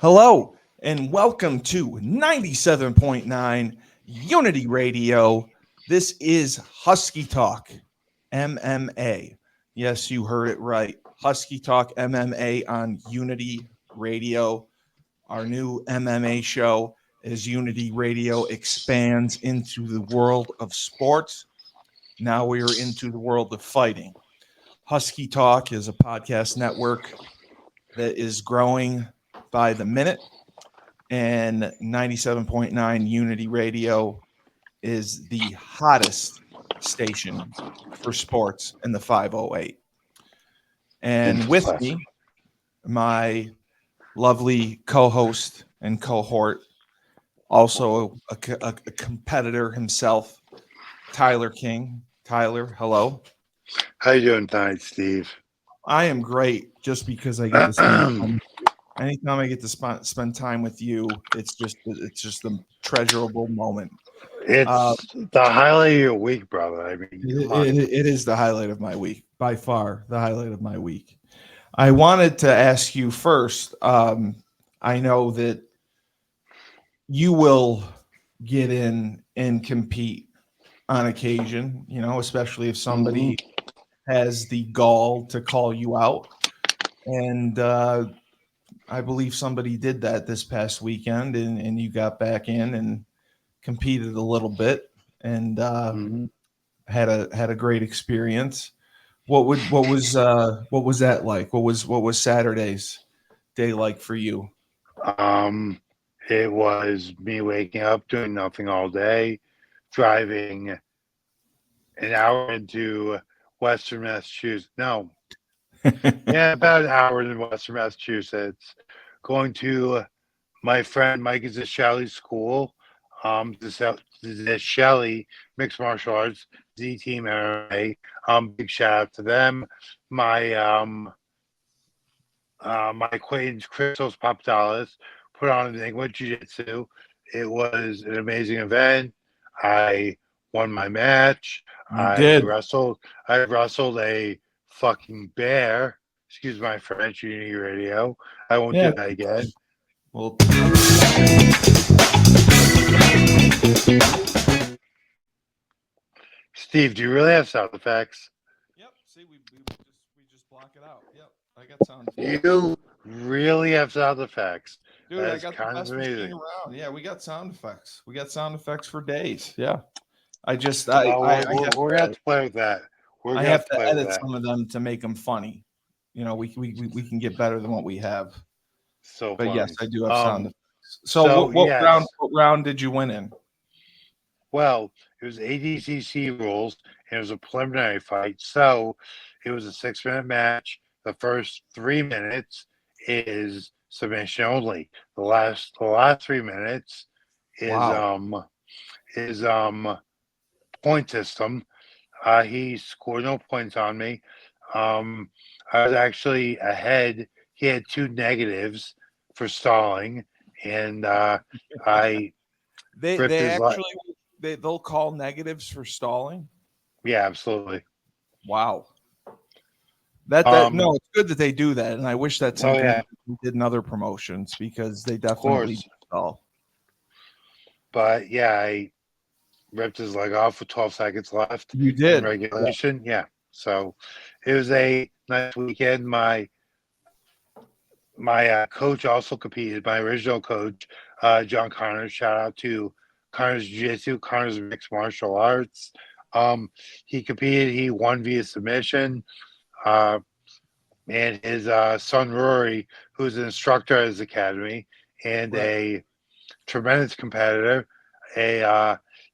Hello, and welcome to 97.9 Unity Radio. This is Husky Talk MMA. Yes, you heard it right. Husky Talk MMA on Unity Radio. Our new MMA show as Unity Radio expands into the world of sports. Now we are into the world of fighting. Husky Talk is a podcast network that is growing by the minute, and 97.9 Unity Radio is the hottest station for sports in the 508. And with me, my lovely co-host and cohort, also a competitor himself, Tyler King. Tyler, hello. How you doing tonight, Steve? I am great just because I get to spend anytime I get to spend time with you, it's just a treasurable moment. It's the highlight of your week, brother. I mean, it is the highlight of my week, by far the highlight of my week. I wanted to ask you first. I know that you will get in and compete on occasion, especially if somebody has the gall to call you out. And I believe somebody did that this past weekend, and you got back in and competed a little bit, and had a great experience. What was that like? What was Saturday's day like for you? It was me waking up, doing nothing all day, driving an hour into Western Massachusetts. No, about an hour in Western Massachusetts, going to my friend Mike Zishelli's school. Zishelli Mixed Martial Arts, Z Team MMA. Big shout out to them. My acquaintance Christos Papadopoulos put on an Enigma Jiu-Jitsu. It was an amazing event. I won my match. I wrestled a fucking bear. Excuse my French, Unity Radio. I won't do that again. Well, Steve, do you really have sound effects? Yep. See, we just block it out. Yep. I got sound effects. You really have sound effects. Dude, I got the best machine around. Yeah, we got sound effects. We got sound effects for days. Yeah. We're gonna have to play with that. I have to edit some of them to make them funny. We can get better than what we have. So, but funny. Yes, I do have sound effects. So what round did you win in? Well, it was ADCC rules, and it was a preliminary fight. So it was a 6-minute match. The first 3 minutes is submission only. The last 3 minutes is point system. He scored no points on me. I was actually ahead. He had 2 negatives for stalling, and they'll call negatives for stalling. Yeah, absolutely. Wow. No, it's good that they do that, and I wish that's something we did in other promotions because they definitely stall. But yeah, I ripped his leg off with 12 seconds left. You did in regulation, yeah. So it was a nice weekend. My coach also competed. My original coach, John Connors. Shout out to Connors Jiu-Jitsu, Connors Mixed Martial Arts. He competed. He won via submission. And his son Rory, who's an instructor at his academy and a tremendous competitor.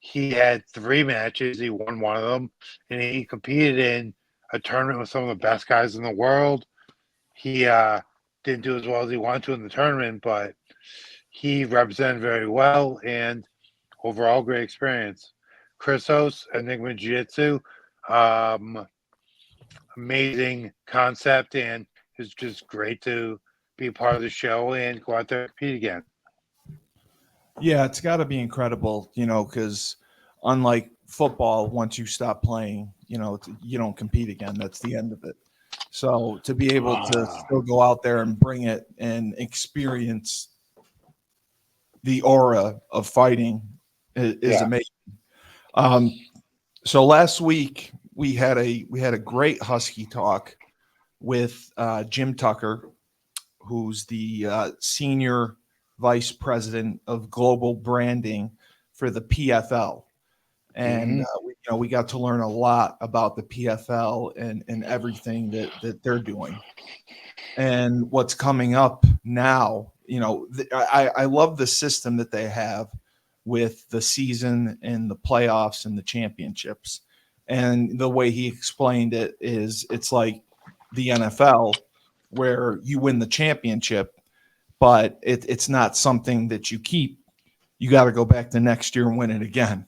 He had 3 matches. He won one of them, and he competed in a tournament with some of the best guys in the world. He didn't do as well as he wanted to in the tournament, but he represented very well, and overall great experience. Christos, Enigma Jiu-Jitsu, amazing concept, and it's just great to be a part of the show and go out there and compete again. Yeah, it's got to be incredible, because unlike football, once you stop playing, you don't compete again. That's the end of it. So to be able to still go out there and bring it and experience the aura of fighting is Yeah. amazing. Um, so last week we had a great Husky talk with Jim Tucker, who's the senior vice president of global branding for the PFL. And Hmm. we got to learn a lot about the PFL and everything that they're doing and what's coming up now. I love the system that they have with the season and the playoffs and the championships. And the way he explained it is it's like the NFL where you win the championship, but it's not something that you keep. You got to go back the next year and win it again,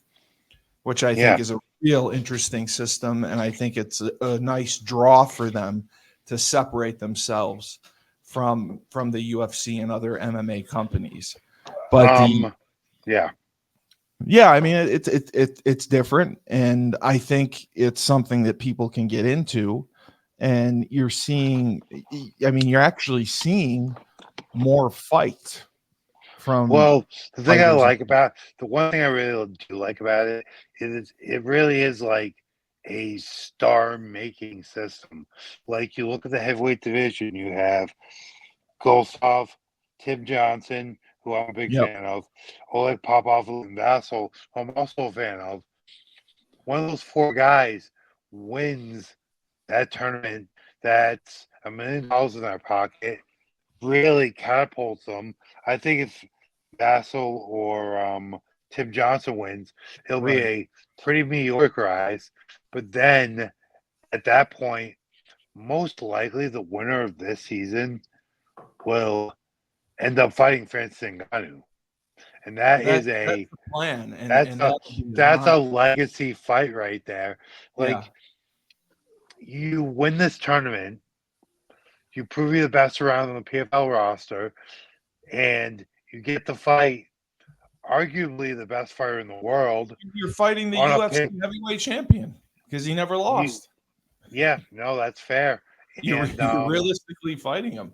which I think Yeah. is a real interesting system. And I think it's a nice draw for them to separate themselves from the UFC and other MMA companies. But the Yeah. yeah, I mean it's different, and I think it's something that people can get into. And you're seeing, I mean, you're actually seeing more fight from Well, the thing I fighters. like about the one thing I really do like about it is it really is like a star making system. Like you look at the heavyweight division, you have Gulsov, Tim Johnson, who I'm a big Yep. fan of, Oleg Popov, and Vassal, who I'm also a fan of. One of those four guys wins that tournament. That's $1 million in their pocket. Really catapults them. I think if Vassal or Tim Johnson wins, it'll be Right. a pretty mediocre rise. But then at that point, most likely the winner of this season will end up fighting Francis Ngannou, and that is That's a the plan, that's and a that would be his that's honor. a legacy fight right there. Yeah. Like you win this tournament, you prove you're the best around on the PFL roster, and you get to fight arguably the best fighter in the world You're fighting the on a UFC pit. heavyweight champion because he never You, lost. yeah, no, that's fair. You're And you're realistically fighting him.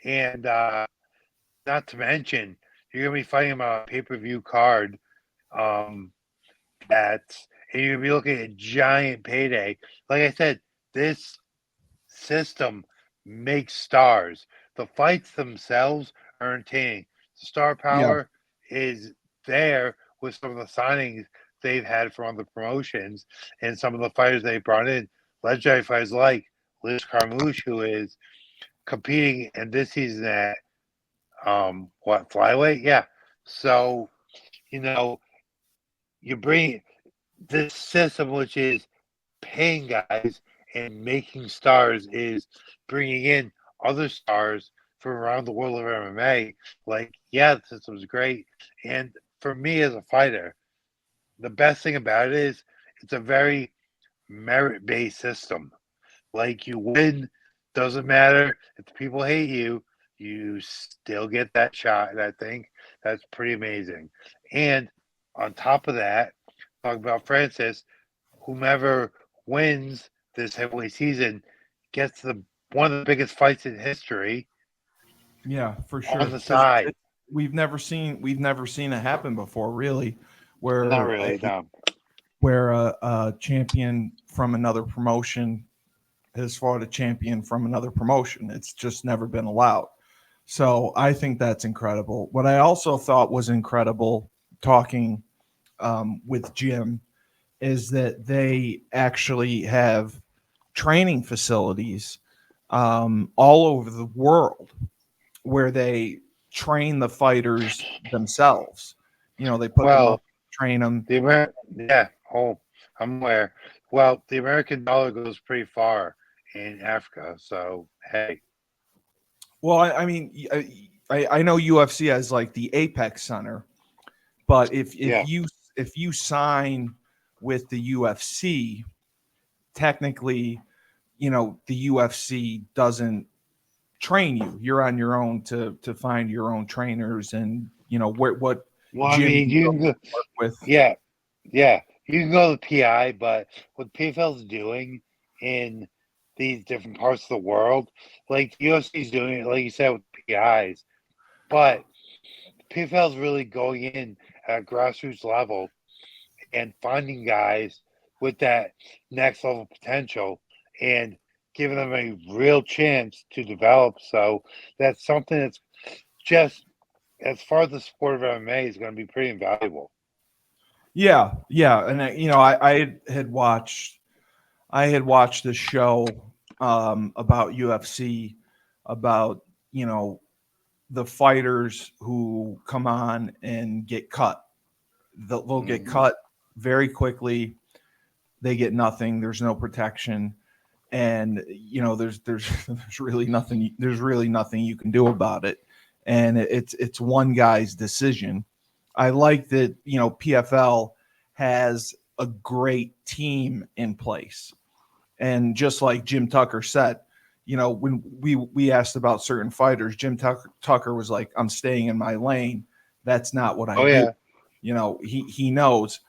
and not to mention you're gonna be fighting him on a pay-per-view card. Um, that's and you're gonna be looking at a giant payday. Like I said, this system makes stars. The fights themselves are entertaining. The star Yeah. power is there with some of the signings they've had from other promotions and some of the fighters they brought in. Legendary fighters like Liz Carmouche, who is competing in this season at flyweight? Yeah. So, you know, you bring this system which is paying guys and making stars is bringing in other stars from around the world of MMA. Like, yeah, the system's great. And for me as a fighter, the best thing about it is it's a very merit based system. Like, you win, doesn't matter if the people hate you, you still get that shot. And I think that's pretty amazing. And on top of that, talk about Francis, whomever wins this heavyweight season gets the one of the biggest fights in history Yeah, for on sure. the Because side. we've never seen it happen before, really, Not where really, a no. where a champion from another promotion has fought a champion from another promotion. It's just never been allowed. So I think that's incredible. What I also thought was incredible talking with Jim is that they actually have training facilities all over the world where they train the fighters themselves. They put them up, Well, train them. yeah. Oh, I'm aware. Well, the American dollar goes pretty far in Africa, so hey, Well, I mean, I know UFC has like the Apex Center, but yeah. if you sign with the UFC, technically, the UFC doesn't train you. You're on your own to find your own trainers and what Well, I gym mean, you you go can go, work with. yeah, yeah, you can go to PI, but what PFL's doing in these different parts of the world, like the UFC's doing it, like you said, with PIs, but PFL's really going in at grassroots level and finding guys with that next level potential and giving them a real chance to develop. So that's something that's just as far as the sport of MMA is going to be pretty invaluable. Yeah, yeah, and I had watched the show about UFC, about the fighters who come on and get cut. They'll get cut very quickly. They get nothing. There's no protection, and there's really nothing. There's really nothing you can do about it, and it's one guy's decision. I like that PFL has a great team in place, and just like Jim Tucker said, when we asked about certain fighters, Jim Tucker was like, "I'm staying in my lane. That's not what I do." He knows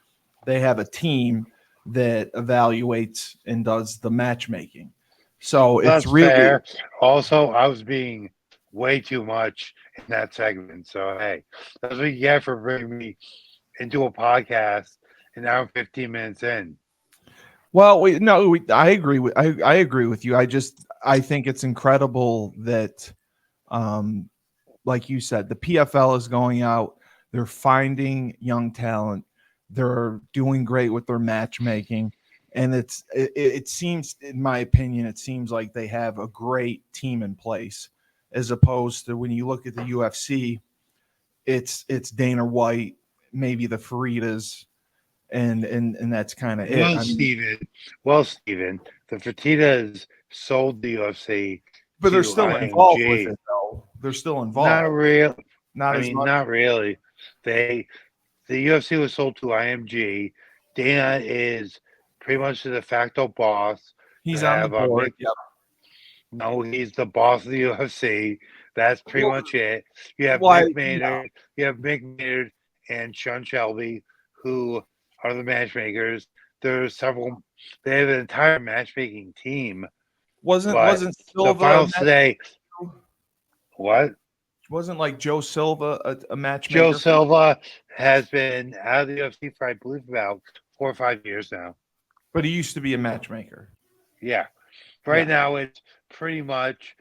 they have a team that evaluates and does the matchmaking. So That's it's really fair. Also, I was being way too much in that segment. So hey, that's what you get for bringing me into a podcast and now I'm 15 minutes in. well. I agree with I agree with you. I think it's incredible that, like you said, the PFL is going out. They're finding young talent. They're doing great with their matchmaking, and it seems, in my opinion, it seems like they have a great team in place, as opposed to when you look at the UFC, it's Dana White, maybe the Faridas, and that's kind of it. Steven, the Fertitas sold the UFC But they're to still involved with IMG. it, though. They're still Not involved. real. Not as much. Not really. They the UFC was sold to IMG. Dana is pretty much the de facto boss. You He's on the have board. Yep. no, he's the boss of the UFC. That's pretty Well, much it. You have why? Mick Maynard. You have Mick Maynard and Sean Shelby, who are the matchmakers. There's several. They have an entire matchmaking team. Wasn't The Silva finals today. What? wasn't like Joe Silva a Joe matchmaker? Silva has been out of the UFC for, I believe, about 4 or 5 years now. But he used to be a matchmaker. Yeah. Right now, it's pretty much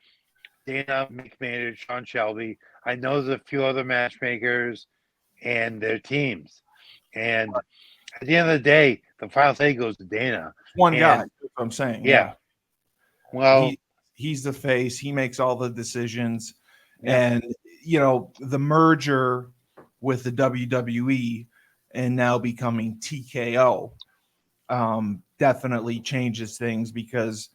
Dana McMahon, Sean Shelby. I know there's a few other matchmakers and their teams. And at the end of the day, the final say goes to Dana. One guy. That's what I'm saying. Yeah. Well, he's the face. He makes all the decisions. Yeah. And the merger with the WWE and now becoming TKO definitely changes things, because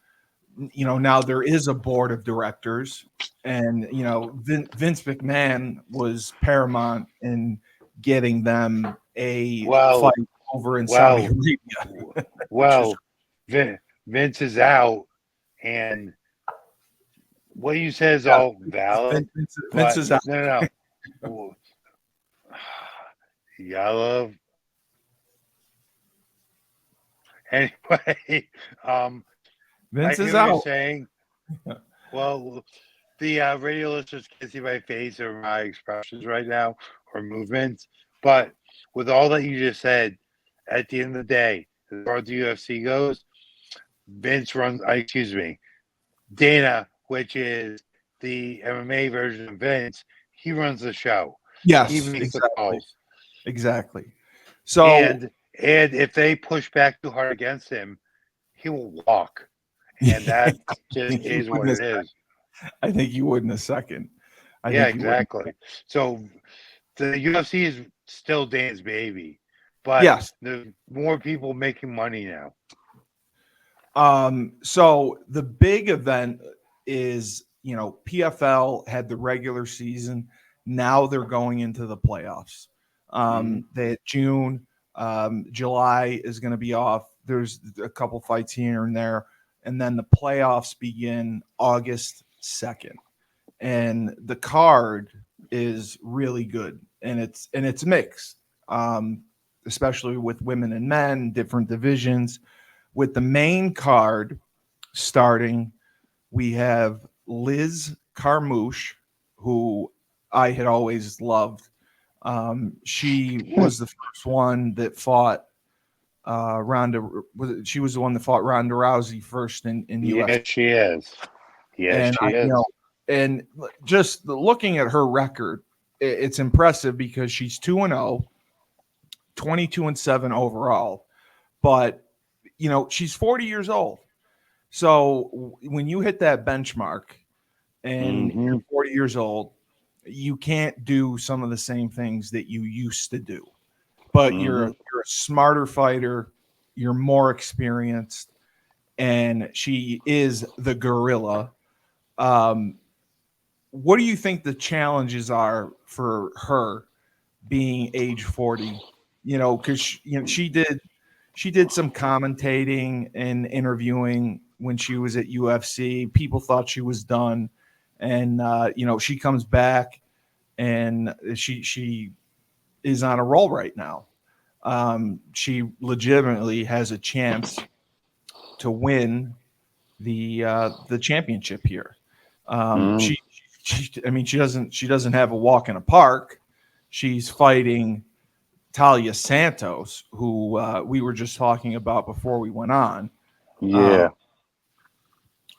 now there is a board of directors, and Vince McMahon was paramount in getting them a fight over in Saudi Arabia. Vince is out, and what you said is all valid. Vince is out. No. Yellow. Anyway, Vince is out. Saying, well, the radio listeners can't see my face or my expressions right now or movements, but with all that you just said, at the end of the day, as far as the UFC goes, Dana, which is the MMA version of Vince, he runs the show. Yes, he makes exactly. The calls. Exactly. So, and if they push back too hard against him, he will walk. And that just is what it is. I think you would in a second. Exactly. So the UFC is still Dana's baby, but there's more people making money now. So the big event is, PFL had the regular season. Now they're going into the playoffs. They had June, July is going to be off. There's a couple fights here and there. And then the playoffs begin August 2nd. And the card is really good. And it's mixed, especially with women and men, different divisions. With the main card starting, we have Liz Carmouche, who I had always loved. She was the first one that fought Ronda. She was the one that fought Ronda Rousey first in UFC. Yes, she is. Yes, And she is. and just looking at her record, it's impressive because she's 2-0, 22-7 overall. But she's 40 years old. So when you hit that benchmark and you're 40 years old, you can't do some of the same things that you used to do. But you're a smarter fighter, you're more experienced, and she is the gorilla. What do you think the challenges are for her being age 40? Because she did some commentating and interviewing when she was at UFC. People thought she was done, and she comes back and she is on a roll right now. She legitimately has a chance to win the championship here. She doesn't have a walk in a park. She's fighting Talia Santos, who we were just talking about before we went on. Yeah.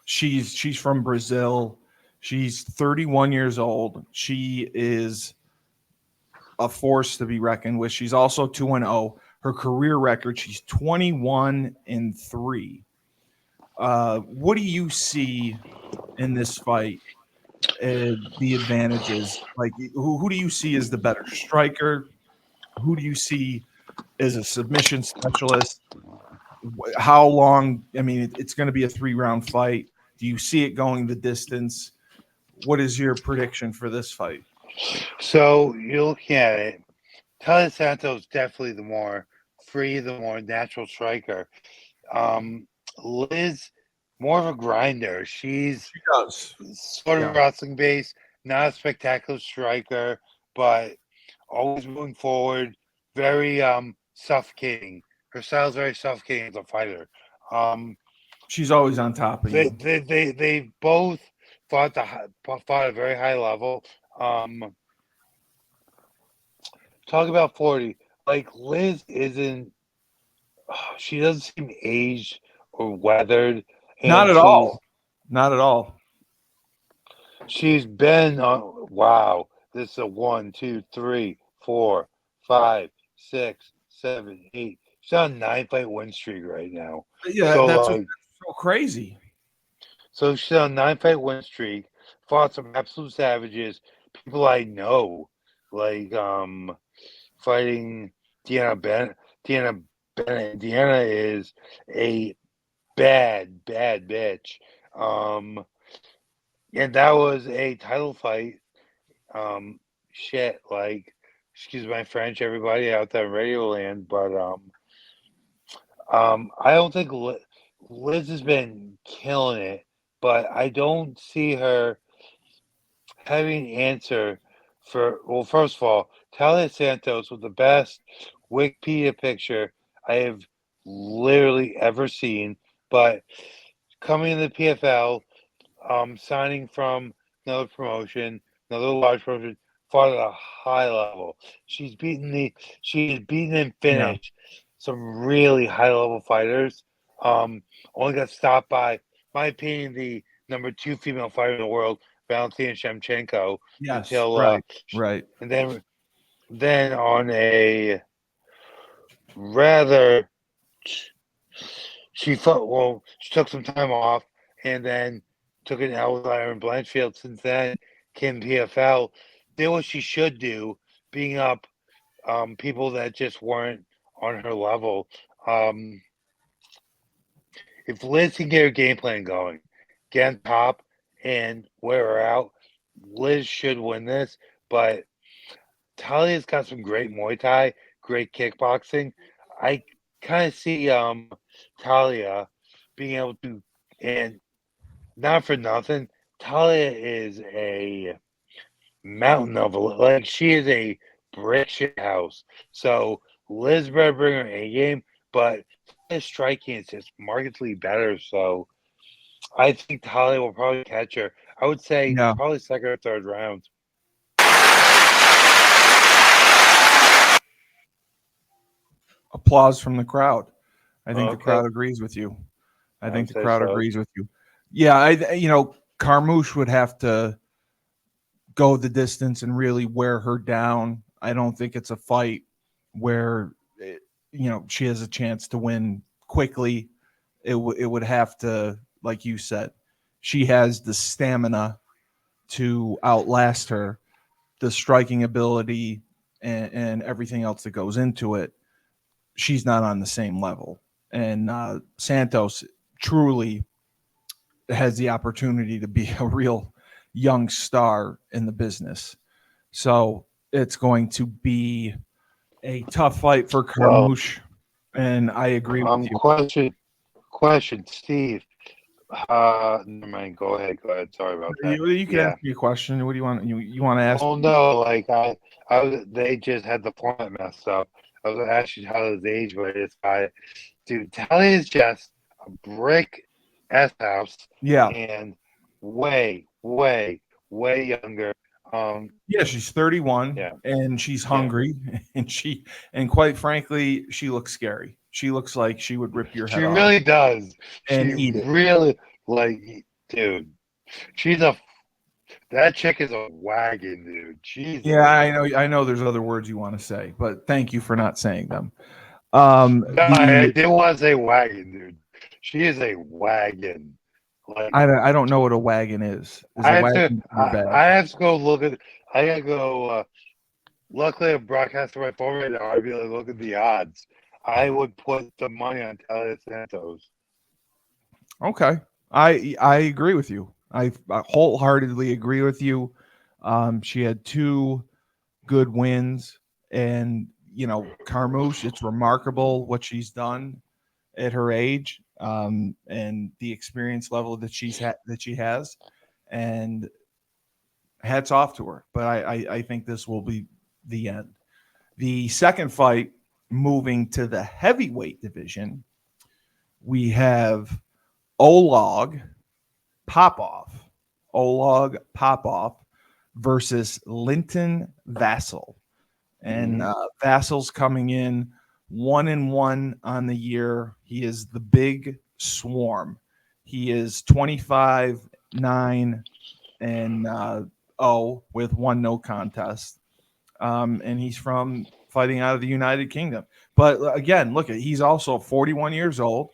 She's from Brazil. She's 31 years old. She is a force to be reckoned with. She's also 2-0. Her career record, she's 21-3. What do you see in this fight? The advantages, like who do you see as the better striker? Who do you see as a submission specialist? How long? I mean, it's going to be a 3-round fight. Do you see it going the distance? What is your prediction for this fight? So you're looking at it. Talia Santos definitely the more free, the more natural striker. Liz, more of a grinder. She's She does. sort of wrestling based, not a spectacular striker, but always moving forward. Very suffocating. Her style is very suffocating as a fighter. She's always on top of you. They both fought fought at a very high level. Talk about 40. Like Liz isn't. She doesn't seem aged or weathered, Not and at all. Not at all. she's been on. Wow, this is a 1, 2, 3, 4, 5, 6, 7, 8. She's on a 9-fight win streak right now. Yeah, So that's like, so crazy. so she's on a 9-fight win streak. Fought some absolute savages. People I know, like fighting Deanna Bennett. Deanna Bennett. Deanna is a bad bitch. And that was a title fight. Shit, like, excuse my French, everybody out there in Radio Land, but I don't think Liz has been killing it, but I don't see her having an answer for. Well, first of all, Talia Santos was the best Wikipedia picture I have literally ever seen, but coming in the PFL, signing from another promotion, another large promotion, fought at a high level. She's beaten and Yeah. finished some really high level fighters. Only got stopped by, my opinion, the number 2 female fighter in the world, Valentina Shevchenko, Yes. until Right. and then on a rather she fought. Well, she took some time off, and then took an L with Iron Blanchfield. Since then, came PFL. Did what she should do, being up people that just weren't on her level. Um, if Liz can get her game plan going, get on top, and wear her out, Liz should win this. But Talia's got some great Muay Thai, great kickboxing. I kind of see Talia being able to, and not for nothing, Talia is a mountain of like she is a brick shit house. So Liz better bring her A game, but Talia's striking is just markedly better. So I think Talia will probably catch her. I would say Yeah. probably second or third round. applause from the crowd. I think the Okay. crowd agrees with you. I I think would the say crowd so. agrees with you. Yeah, Carmouche would have to go the distance and really wear her down. I don't think it's a fight where she has a chance to win quickly. It would have to, like you said, she has the stamina to outlast her, the striking ability, and everything else that goes into it. She's not on the same level, and Santos truly has the opportunity to be a real young star in the business. So it's going to be a tough fight for Well, Carmouche, and I agree with you. question, Steve. Never mind. Go ahead. Sorry about that. You can Yeah. ask me a question. What do you want? You want to ask? Oh no, like they just had the format messed up. I was gonna ask you how his age was. This guy, dude, Tally is just a brick S house Yeah, and way, way, way younger. Um, yeah. She's 31 yeah, and she's yeah. hungry, and quite frankly, she looks scary. She looks like she would rip your She head off really does. and She eat it. really like, dude. She's a that chick is a wagon, dude. Yeah, Jesus. I know. There's other words you want to say, but thank you for not saying them. No, I The didn't want to say wagon, dude. She is a wagon. Like I don't know what a wagon is. Is a wagon your bag? I have to go look at. I gotta go. Luckily, I'm broadcasting my phone right now. I'd be able to look at the odds. I would put the money on Talia Santos. Okay, I agree with you. I wholeheartedly agree with you. She had two good wins, and Carmouche. It's remarkable what she's done at her age, and the experience level that that she has, and hats off to her. But I think this will be the end. The second fight, moving to the heavyweight division, we have Olog Popov, Popov versus Linton Vassal. And Mm-hmm. Vassal's coming in 1-1 on the year. He is the big swarm. He is 25-9 and 0 with one no contest. And he's from fighting out of the United Kingdom. But again, look at he's also 41 years old,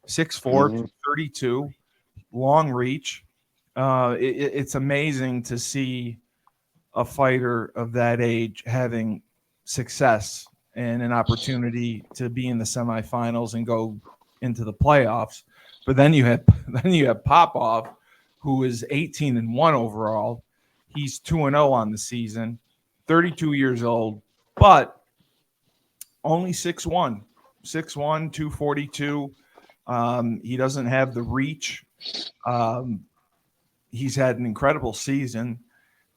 6'4", Mm-hmm. 232, long reach. It's amazing to see a fighter of that age having success and an opportunity to be in the semifinals and go into the playoffs. But then you have Popov, who is 18-1 overall. He's 2-0 on the season, 32 years old, but only 6'1", 6'1", 242. He doesn't have the reach. He's had an incredible season,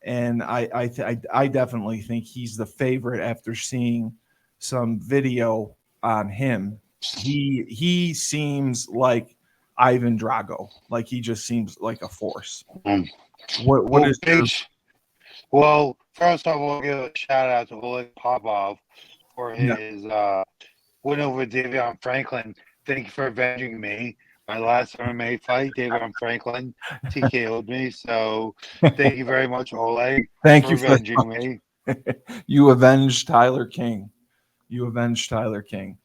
and I definitely think he's the favorite after seeing some video on him. He seems like Ivan Drago, like he just seems like a force. Mm. What Well, is your well, first off, we'll give a shout out to Oleg Popov for yeah? his win over Davion Franklin. Thank you for avenging me. My last MMA fight, Davion Franklin TKO'd me. So thank you very much, Oleg, Thank for you very avenging much. me. You avenged Tyler King. You avenged Tyler King.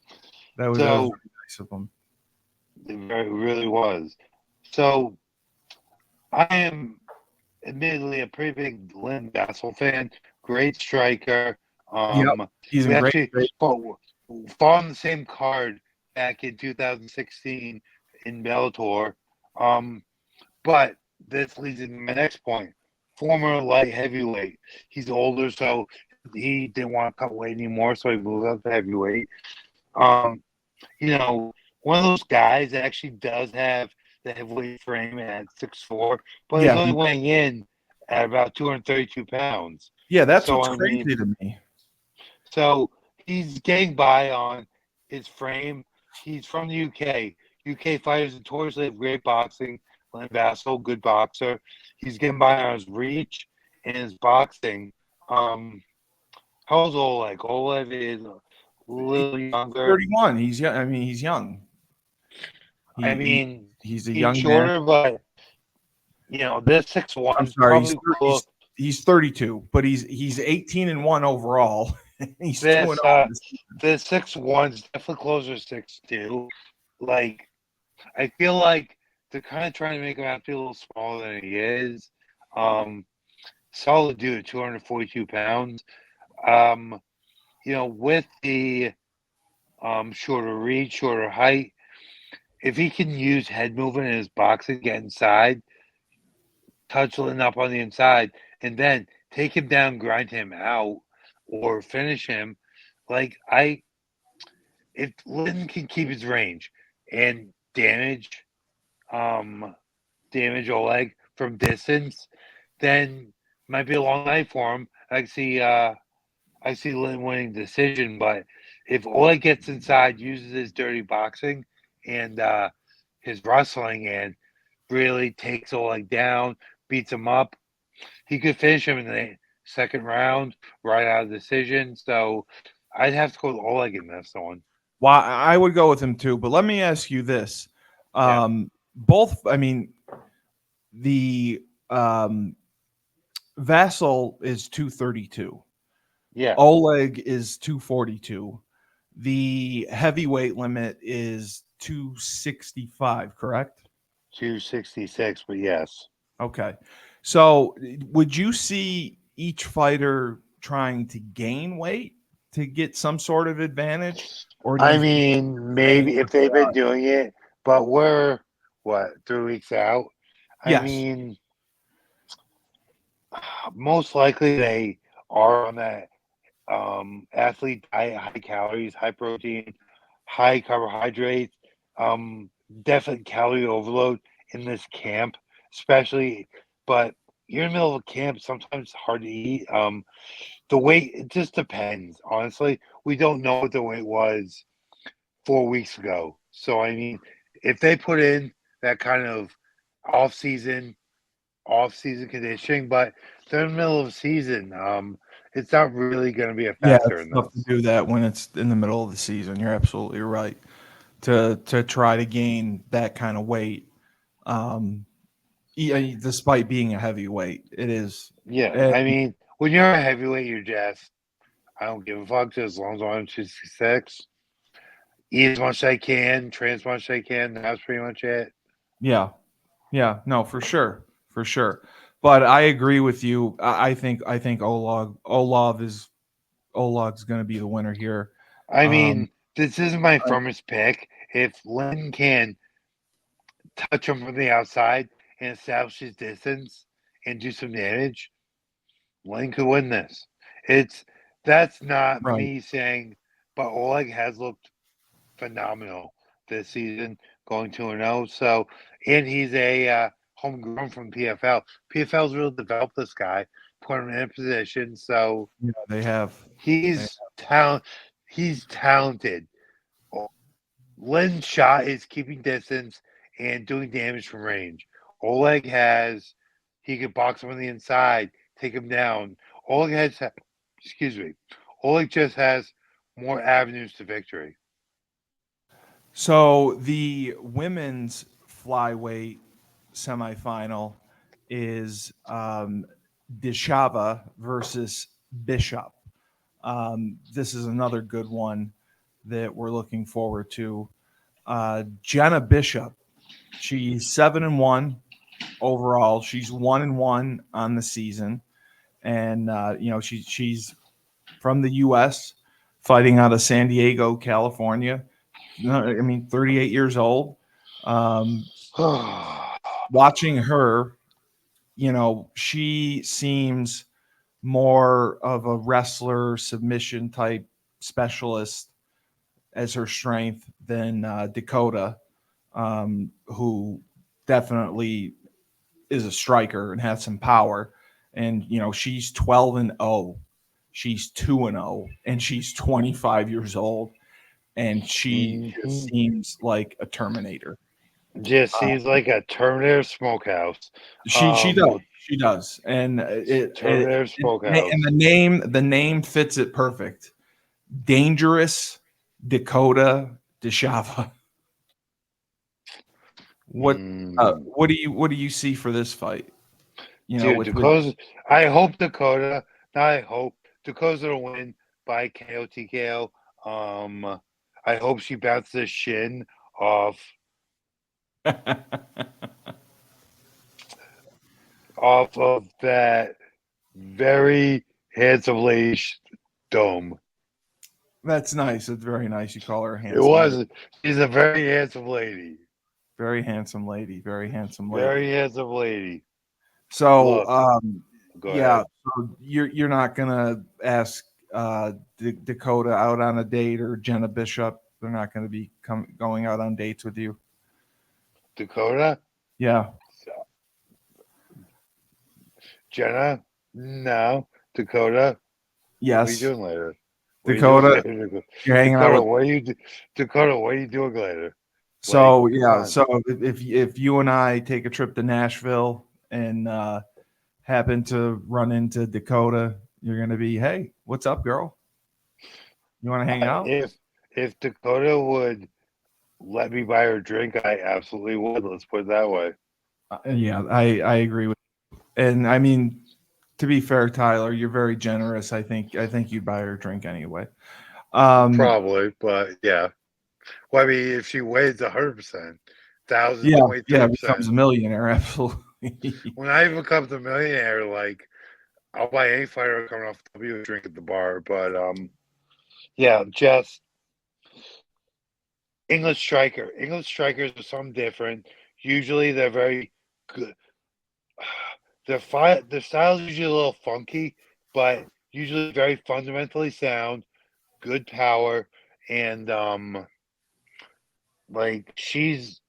That was very So nice of him. it really was. So I am admittedly a pretty big Lynn Vassal fan. Great striker. Yep, he's We in great actually shape. fought on the same card back in 2016 in Bellator. Um, but this leads into my next point. Former light heavyweight. He's older, so he didn't want to cut weight anymore, so he moved up to heavyweight. Um, one of those guys that actually does have the heavyweight frame at 6'4", but he's Yeah, only weighing in at about 232 pounds. yeah, that's So what's I mean, crazy to me. so he's getting by on his frame. He's from the UK. UK fighters notoriously have great boxing. Len Vassell, good boxer. He's getting by on his reach and his boxing. How's Oleg? Oleg is A little younger. 31. He's young. I mean, he's young. I mean, He's a he's young man. shorter, but this 6'1" I'm is sorry, probably close. he's 32, but he's 18-1 overall. He's 2-0. This 6'1" is definitely closer to 6'2". Like, I feel like they're kind of trying to make him out feel a little smaller than he is. Solid dude, 242 pounds. With the shorter reach, shorter height, if he can use head movement in his boxing, get inside, touch Lynn up on the inside, and then take him down, grind him out, or finish him, if Lynn can keep his range and damage Oleg from distance, then might be a long night for him. I see Lynn winning decision, but if Oleg gets inside, uses his dirty boxing and his wrestling, and really takes Oleg down, beats him up, he could finish him in the second round, right out of decision. So I'd have to go with Oleg in this one. Well, I would go with him too, but let me ask you this. Both, I mean, the Vassal is 232. Yeah. Oleg is 242. The heavyweight limit is 265, correct? 266, but yes. Okay. So would you see each fighter trying to gain weight to get some sort of advantage? Or maybe if they've been doing it, but we're, 3 weeks out? Yes. I mean, most likely they are on that athlete diet, high calories, high protein, high carbohydrates, definite calorie overload in this camp, especially. But you're in the middle of a camp, sometimes it's hard to eat. The weight, it just depends. Honestly, we don't know what the weight was 4 weeks ago. So if they put in that kind of off-season conditioning, but they're in the middle of the season. It's not really going to be a factor it's in tough this. to do that when it's in the middle of the season. You're absolutely right. To try to gain that kind of weight, despite being a heavyweight, it is. Yeah, when you're a heavyweight, you're just, I don't give a fuck as long as I'm 266. Eat as much as I can, train as much as I can. That's pretty much it. Yeah. No, for sure. But I agree with you. I think Olog's going to be the winner here. This isn't my firmest pick. If Lynn can touch him from the outside and establish his distance and do some damage, Lynn could win this. That's not me saying, but Oleg has looked phenomenal this season, going 2-0. So, and he's a homegrown from PFL. PFL's really developed this guy, put him in a position. So yeah, they have. He's talented. Lynn's shot is keeping distance and doing damage from range. Oleg he could box him on the inside, take him down. Oleg just has more avenues to victory. So the women's flyweight semifinal is Dishava versus Bishop. This is another good one that we're looking forward to. Jenna Bishop, she's 7-1 overall. She's 1-1 on the season, and she's from the U.S., fighting out of San Diego, California. 38 years old. Watching her, she seems more of a wrestler, submission type specialist as her strength than Dakota, who definitely is a striker and has some power. And, she's 12-0. She's 2-0, and she's 25 years old. And she just seems like a Terminator. Just seems like a Terminator smokehouse. She does, and Terminator smokehouse. And the name fits it perfect. Dangerous Dakota Deshava. What do you see for this fight? Dude, Dakota's. I hope Dakota. Not I hope Dakota's gonna win by KO TKO. I hope she bounces the shin off of that very handsome lady dome. That's nice. It's very nice. You call her a handsome. It was. Lady. She's a very handsome lady. Very handsome lady. Very handsome lady. Very handsome lady. So, ahead. So you're not gonna ask Dakota out on a date, or Jenna Bishop? They're not going to be going out on dates with you. Dakota? Yeah. Jenna? No. Dakota? Yes. What are you doing later? Dakota, you're hanging out with Dakota, what are you doing later? So so if you and I take a trip to Nashville and happen to run into Dakota, you're gonna be, hey, what's up, girl? You want to hang out? If Dakota would let me buy her a drink, I absolutely would. Let's put it that way. Yeah, I agree with you. And I mean, to be fair, Tyler, you're very generous. I think you'd buy her a drink anyway. Probably, but yeah. Well, I mean, if she weighs 100%, 1,023%, becomes a millionaire. Absolutely. When I becomes a millionaire, like I'll buy any fighter coming off W a drink at the bar. But yeah, just English striker. English strikers are something different. Usually, they're very good. Their style is usually a little funky, but usually very fundamentally sound, good power, and like she's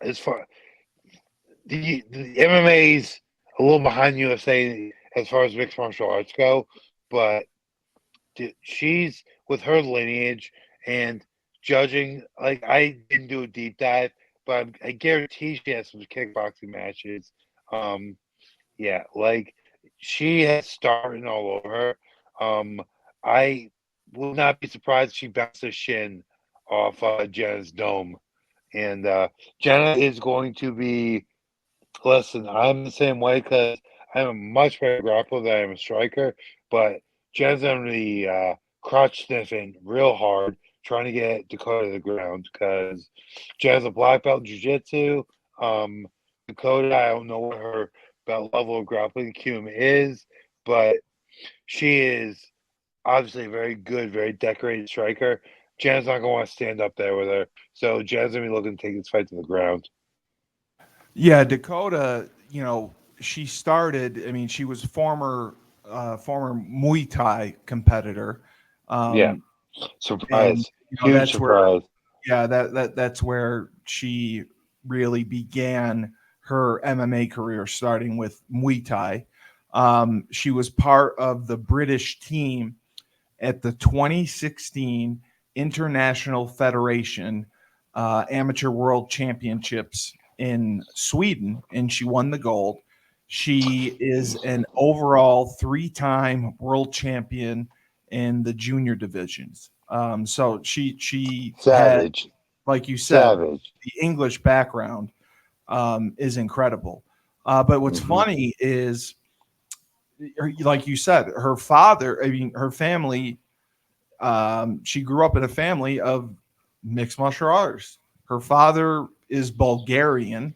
as far the MMA's a little behind USA as far as mixed martial arts go, but she's with her lineage and judging. Like I didn't do a deep dive, but I guarantee she has some kickboxing matches. Yeah, like she has starting all over her. I would not be surprised if she bounced a shin off Jenna's dome. And Jenna is going to be. Listen, I'm the same way because I'm a much better grappler than I am a striker. But Jenna's going to be crotch sniffing real hard, trying to get Dakota to the ground because Jenna's a black belt in jiu-jitsu. Dakota, I don't know what her belt level of grappling acumen is, but she is obviously a very good, very decorated striker. Jenna's not going to want to stand up there with her. So Jenna's going to be looking to take this fight to the ground. Yeah, Dakota, she started, I mean, she was former Muay Thai competitor. Yeah. Surprise. And, huge surprise. That's where she really began her MMA career, starting with Muay Thai. She was part of the British team at the 2016 International Federation Amateur World Championships in Sweden, and she won the gold. She is an overall 3-time world champion in the junior divisions. So she savage, had, like you said, savage. The English background is incredible. But what's funny is, like you said, her father, I mean, her family, she grew up in a family of mixed martial arts. Her father is Bulgarian,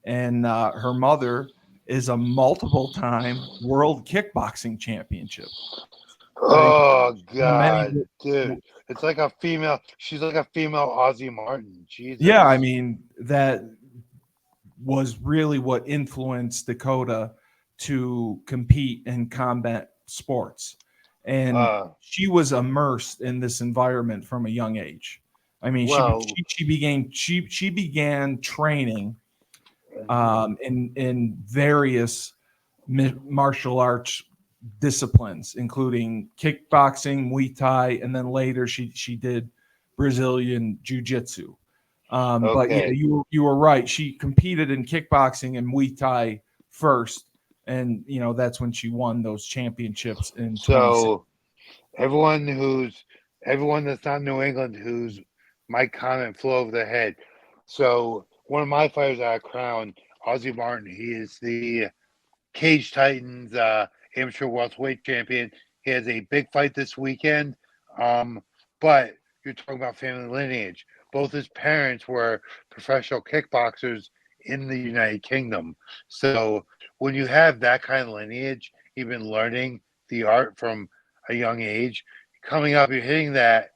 and her mother is a multiple-time world kickboxing championship. Oh God, dude! It's like a female. She's like a female Ozzy Martin. Jesus. Yeah, I mean, that was really what influenced Dakota to compete in combat sports, and she was immersed in this environment from a young age. I mean, she began training in various martial arts disciplines, including kickboxing, Muay Thai, and then later she did Brazilian Jiu-Jitsu. But yeah, you were right. She competed in kickboxing and Muay Thai first, and that's when she won those championships in. So everyone who's everyone that's not New England who's my comment flew over their head. So one of my fighters out of Crown, Ozzy Martin, he is the Cage Titans amateur welterweight champion. He has a big fight this weekend. But you're talking about family lineage. Both his parents were professional kickboxers in the United Kingdom. So when you have that kind of lineage, even learning the art from a young age, coming up, you're hitting that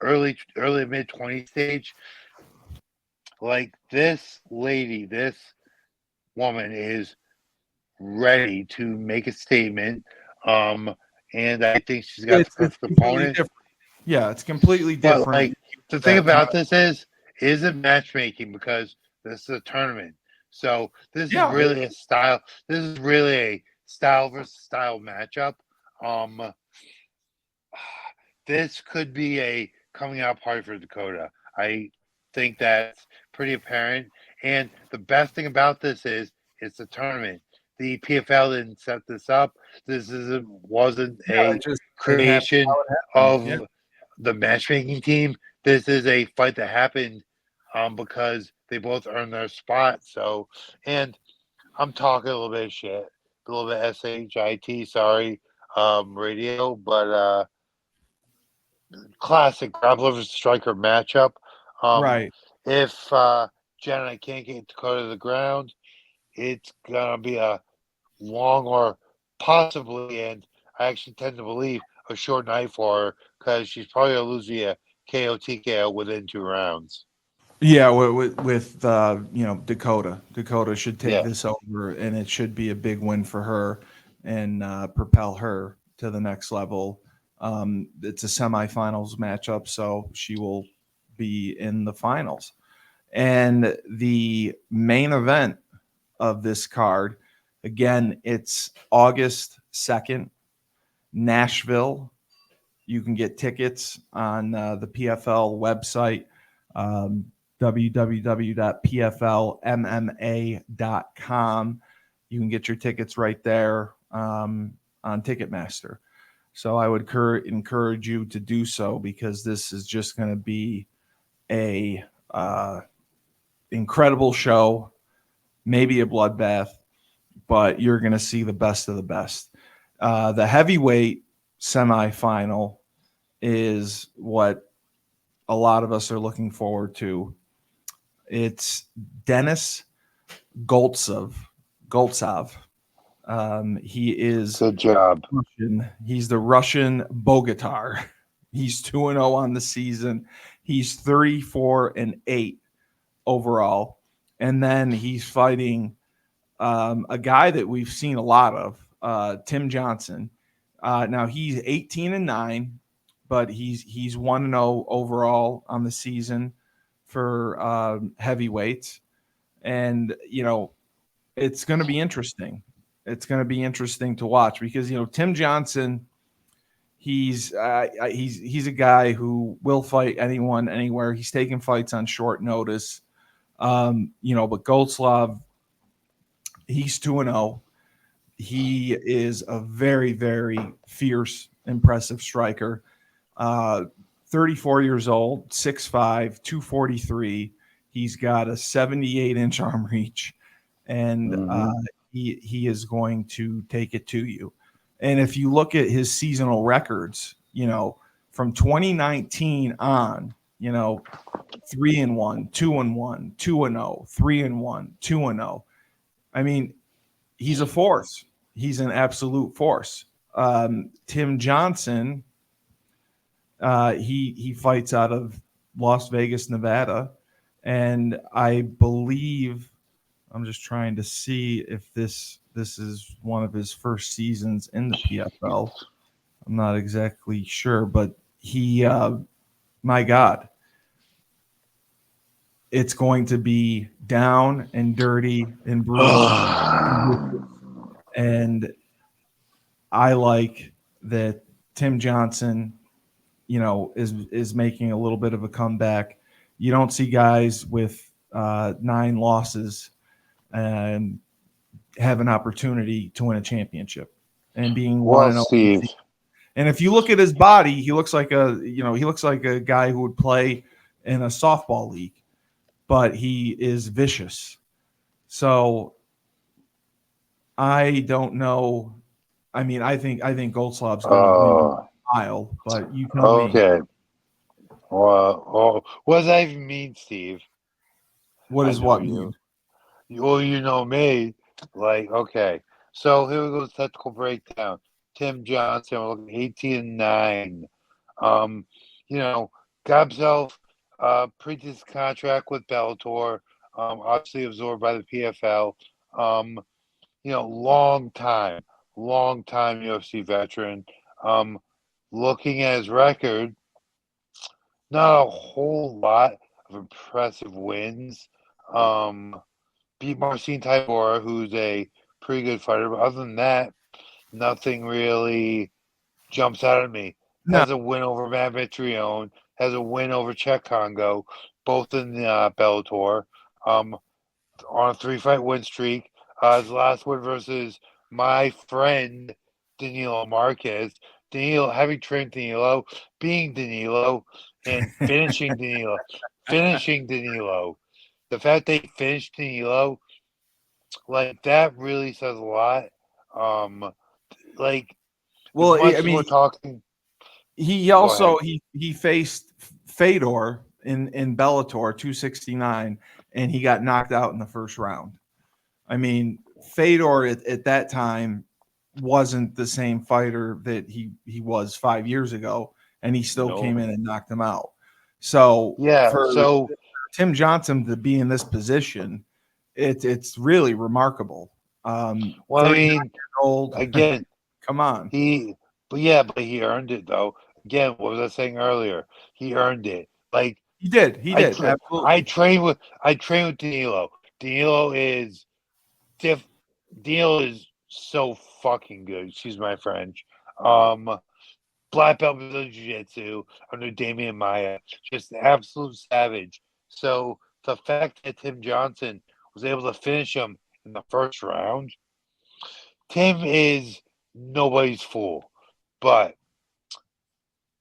early mid 20 stage. Like this lady, this woman is ready to make a statement. Um, and I think she's got the It's perfect completely opponent. different. Yeah, it's completely But different. like the thing That kind about this is it matchmaking because this is a tournament. So this is yeah, really a style. This is really a style versus style matchup. Um, this could be a coming out party for Dakota. I think that's pretty apparent. And the best thing about this is it's a tournament. The PFL didn't set this up. Wasn't it a just it happened creation how it happened. Yeah, of the matchmaking team. This is a fight that happened because they both earned their spot. So, and I'm talking a little bit of shit, a little bit shit. Sorry, radio, but classic grappler versus striker matchup. Um, right. if Jen and I can't get Dakota to the ground, it's gonna be a long or possibly, and I actually tend to believe a short night for her because she's probably gonna lose via KO TKO within 2 rounds. Yeah, with Dakota. Dakota should take Yeah, this over, and it should be a big win for her and propel her to the next level. It's a semifinals matchup, so she will be in the finals. And the main event of this card, again, it's August 2nd, Nashville. You can get tickets on the PFL website, www.pflmma.com. You can get your tickets right there on Ticketmaster. So I would encourage you to do so because this is just going to be a incredible show, maybe a bloodbath, but you're going to see the best of the best. The heavyweight semifinal is what a lot of us are looking forward to. It's Denis Goltsov. He is good job. Russian. He's the Russian Bogatar. He's 2-0 on the season. He's 34-8 overall. And then he's fighting a guy that we've seen a lot of, Tim Johnson. Now he's 18-9, but he's 1-0 overall on the season for heavyweights, and it's going to be interesting. It's going to be interesting to watch because Tim Johnson, he's a guy who will fight anyone anywhere. He's taking fights on short notice, but Goltslav, he's 2-0. He is a very, very fierce, impressive striker. 34 years old, 6'5", 243. He's got a 78-inch arm reach, and he is going to take it to you. And if you look at his seasonal records, from 2019 on, 3-1, 2-1, 2-0, 3-1, 2-0. I mean, he's a force. He's an absolute force. Tim Johnson, he fights out of Las Vegas, Nevada, and I believe I'm just trying to see if this is one of his first seasons in the PFL. I'm not exactly sure, but he, my God, it's going to be down and dirty and brutal. And I like that Tim Johnson, is making a little bit of a comeback. You don't see guys with 9 losses and have an opportunity to win a championship and being Well, 1-0. Steve, And if you look at his body, he looks like a guy who would play in a softball league, but he is vicious. So I don't know. I mean, I think Goldslav's going to win Oh, a mile, but you tell me. okay. Well, what does that even mean, Steve? What I does know what you. mean? Well, you know me. Like, okay. So here we go, technical breakdown. Tim Johnson, we're looking 18-9. Um, you know, got himself previous contract with Bellator, obviously absorbed by the PFL. Um, long time UFC veteran. Um, looking at his record, not a whole lot of impressive wins. Um, beat Marcin Tybura, who's a pretty good fighter, but other than that, nothing really jumps out at me. No, Has a win over Matt Mitrione, has a win over Czech Congo, both in the Bellator, on a 3-fight win streak. His last win versus my friend Danilo Marquez. Danilo, having trained Danilo, being Danilo, and finishing Danilo. The fact they finished Danilo, like that, really says a lot. Um, like as well, much I as we're mean, talking, he go also ahead. he faced Fedor in Bellator 269, and he got knocked out in the first round. I mean, Fedor at that time wasn't the same fighter that he was 5 years ago, and he still No, came in and knocked him out. So yeah. for So Tim Johnson to be in this position, it's really remarkable. well, I 39 mean, years old. again, Come on. he, but he earned it though. Again, what was I saying earlier? He earned it. Like He did. He I did. tra- I Absolutely. train with I train with Danilo. Danilo is diff. Danilo is so fucking good. Excuse my French. Um, Black belt Brazilian Jiu Jitsu under Damian Maya, just an absolute savage. So the fact that Tim Johnson was able to finish him in the first round, Tim is nobody's fool. But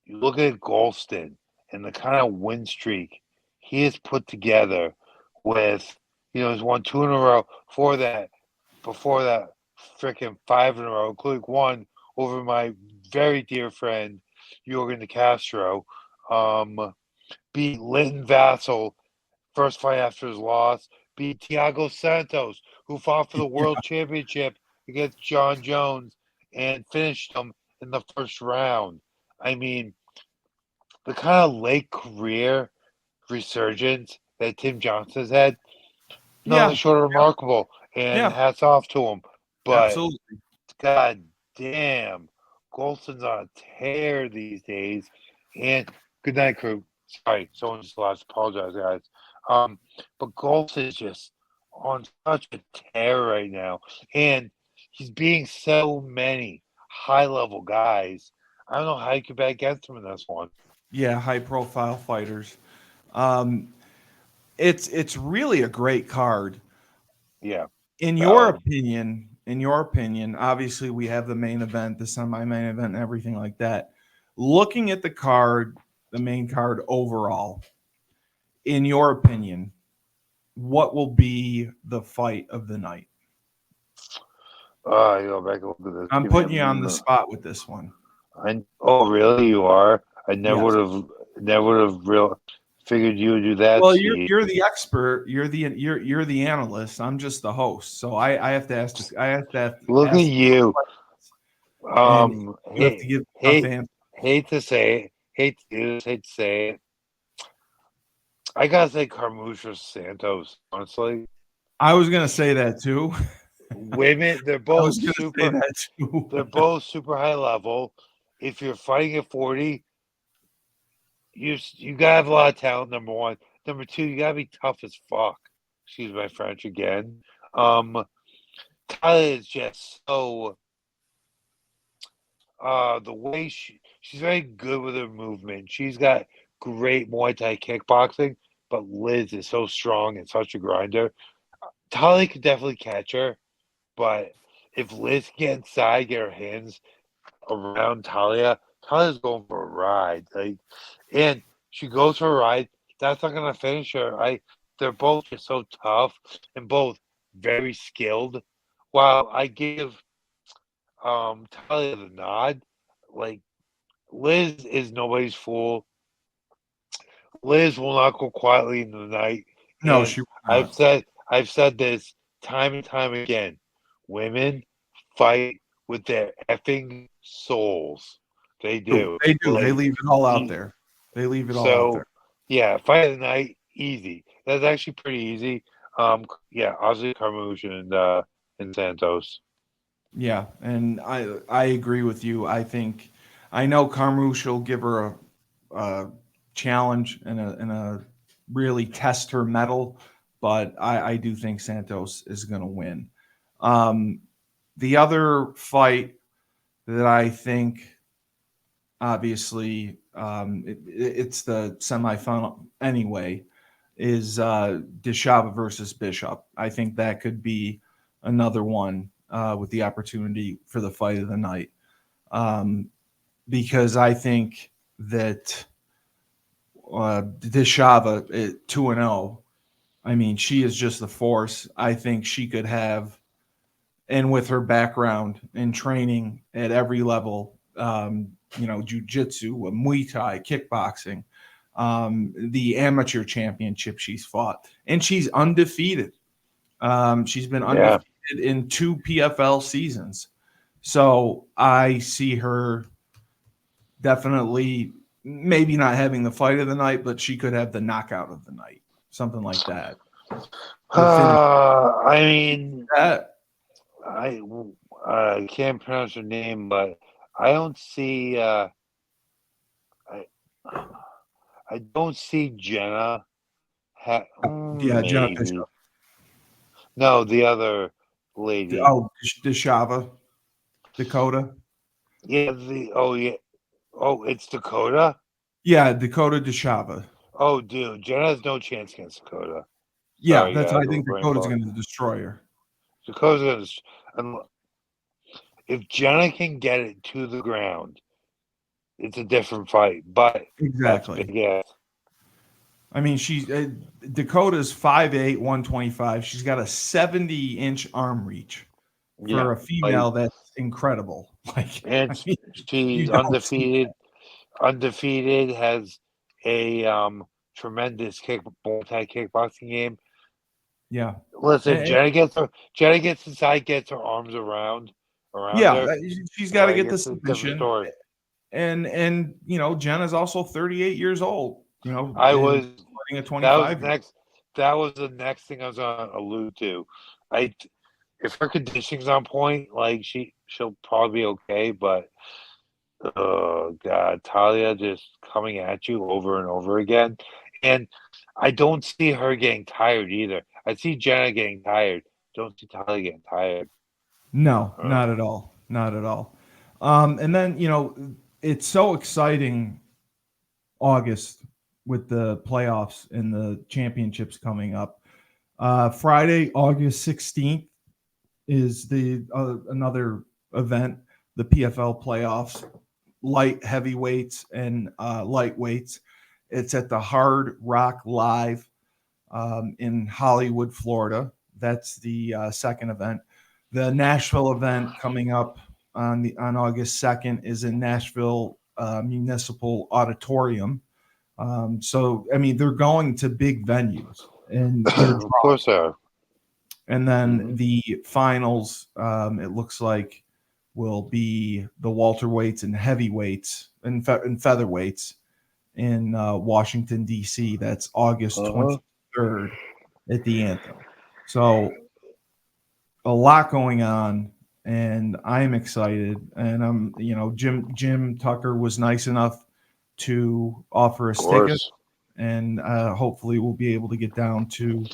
you look at Golston and the kind of win streak he has put together with, he's won 2 in a row. Before that, freaking 5 in a row, including one over my very dear friend Jorgen De Castro. Beat Linton Vassell first fight after his loss. Beat Thiago Santos, who fought for the world championship against John Jones and finished him in the first round. I mean, the kind of late career resurgence that Tim Johnson has had, nothing Yeah. short of remarkable. And Yeah. hats off to him. But Absolutely. god damn, Golson's on a tear these days. And good night, crew. Sorry, someone just lost. Apologize, guys. But Golson is just on such a tear right now, and he's beating so many high-level guys. I don't know how you could bet against him in this one. Yeah. High profile fighters. Um, it's really a great card. Yeah, In your valid. opinion, obviously we have the main event, the semi-main event, and everything like that. Looking at the card, the main card overall, in your opinion, what will be the fight of the night? Oh, you go back and look at this. I'm Give me a putting you on the minute. spot with this one. Oh, really? You are? I Yes. never would have real figured you would do that, Well, you're Steve. you're the expert. You're the analyst. I'm just the host. So I have to ask. I have to Look at ask you. questions, and you have to Hey, give tough hey, answers. hate to say it, hate to do this, hate to say it. I gotta say Carmucha Santos, honestly. I was gonna say that too. Women, they're I both was gonna say super that too. they're both super high level. If you're fighting at 40, you gotta have a lot of talent, number one. Number two, you gotta be tough as fuck. Excuse my French again. Um Tyler is just so the way she's very good with her movement. She's got great Muay Thai kickboxing, but Liz is so strong and such a grinder. Tali could definitely catch her, but if Liz can get inside, get her hands around Talia. Talia's going for a ride, and she goes for a ride. That's not gonna finish her. They're both just so tough and both very skilled. While I give Talia the nod, like Liz is nobody's fool. Liz will not go quietly into the night, No, and she will I've not. said I've said this time and time again. Women fight with their effing souls. They do. They do. They Like leave it all out you, there. They leave it all out so there. yeah, fight of the night, easy. That's actually pretty easy. Yeah, Ozzy Carmouche and Santos. Yeah, and I agree with you. I know Carmouche will give her a challenge and a really test her mettle, but I do think Santos is going to win. Um, the other fight that I think, obviously, it's the semifinal anyway, is Deshava versus Bishop. I think that could be another one with the opportunity for the fight of the night. Because I think that Deshava 2-0. I mean, she is just a force. I think she could have, and with her background and training at every level, jujitsu, Muay Thai, kickboxing, the amateur championship she's fought, and she's undefeated. She's been Yeah. undefeated in 2 PFL seasons. So I see her definitely maybe not having the fight of the night, but she could have the knockout of the night, something like that. The finish I mean, that. I can't pronounce her name, but I don't see. I I don't see Jenna. Yeah, Jenna Maybe Bishop. no, the other lady. Deshava, Dakota. Yeah, it's Dakota. Yeah, Dakota Deshava. Oh, dude, Jenna has no chance against Dakota. Yeah, Sorry, that's yeah, I the think brain Dakota's fog. going to destroy her. Dakota's if Jenna can get it to the ground, it's a different fight. But that's Exactly. big ass. I mean, Dakota's 5'8", 125. She's got a 70-inch arm reach Yeah, for a female. That's incredible. Like, and I mean, you she's don't see undefeated. Undefeated has a tremendous multi kickboxing game. Yeah. Listen, And, Jenna gets inside, gets her arms around yeah, her. she's got to get the It's a different submission. story. And Jenna's also 38 years old, I and was fighting a that was 25-year. next. That was the next thing I was gonna allude to. I if her conditioning's on point, like she'll probably be okay. But oh god, Talia just coming at you over and over again, and I don't see her getting tired either. I see Jenna getting tired. Don't see Talia getting tired. No, Uh, not at all. Not at all. And then, it's so exciting August with the playoffs and the championships coming up. Friday, August 16th is the another event, the PFL playoffs, light heavyweights and lightweights. It's at the Hard Rock Live in Hollywood, Florida. That's the second event. The Nashville event coming up on August 2nd is in Nashville Municipal Auditorium. So I mean, they're going to big venues and they're of course, draws. And then mm-hmm. the finals, it looks like, will be the welterweights and heavyweights and featherweights in Washington D.C. That's August Uh-huh. 23rd at the Anthem. So a lot going on, and I'm excited. And Jim Tucker was nice enough to offer Of us tickets, course. and hopefully we'll be able to get down to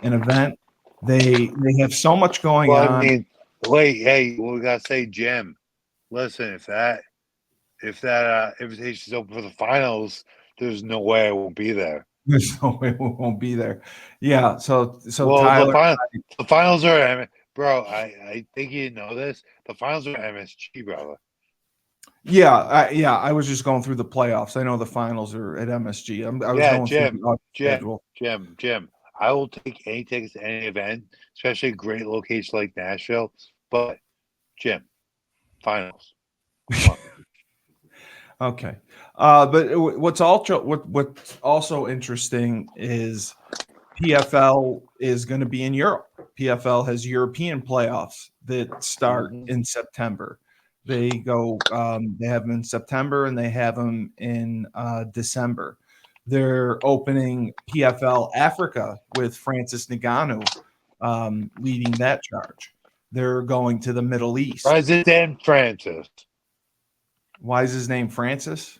an event. They have so much going Well, I on. mean, wait, hey, we gotta say, Jim. Listen, if that invitation's open for the finals, there's no way I won't be there. There's no way we won't be there. Yeah. So Well, Tyler, the finals are bro. I think you know this. The finals are MSG, brother. Yeah, I was just going through the playoffs. I know the finals are at MSG. I was Yeah, going through the schedule. Jim. I will take any tickets to any event, especially a great location like Nashville. But Jim, finals. Come on. Okay. But what's also interesting is PFL is going to be in Europe. PFL has European playoffs that start Mhm. in September. They go. They have them in September and they have them in December. They're opening PFL Africa with Francis Ngannou leading that charge. They're going to the Middle East. President Francis. Why is his name Francis?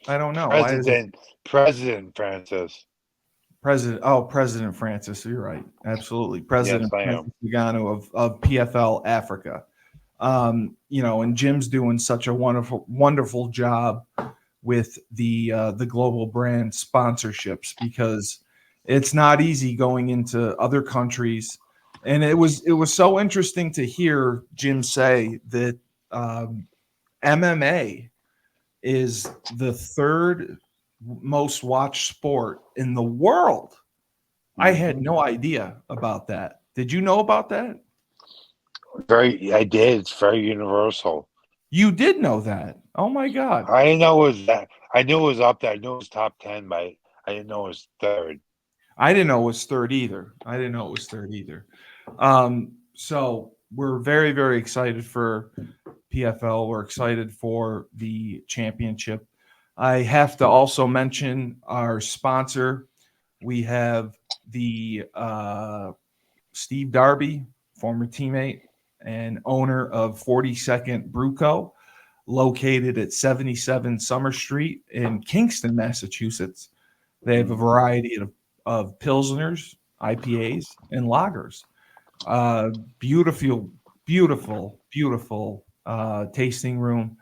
I don't know. Why is it President Francis. President Francis? You're right. Absolutely. Yes, President I Francis am. Ngannou of PFL Africa. And Jim's doing such a wonderful job with the global brand sponsorships because it's not easy going into other countries. And it was so interesting to hear Jim say that MMA is the third most watched sport in the world. I had no idea about that. Did you know about that? I did. It's very universal. You did know that. Oh my God. I didn't know it was that. I knew it was up there. I knew it was top 10, but I didn't know it was third. I didn't know it was third either. So we're very, very excited for PFL. We're excited for the championship. I have to also mention our sponsor. We have the Steve Darby, former teammate and owner of 42nd Brew Co., located at 77 Summer Street in Kingston, Massachusetts. They have a variety of Pilsners, IPAs, and lagers. Beautiful, beautiful, beautiful tasting room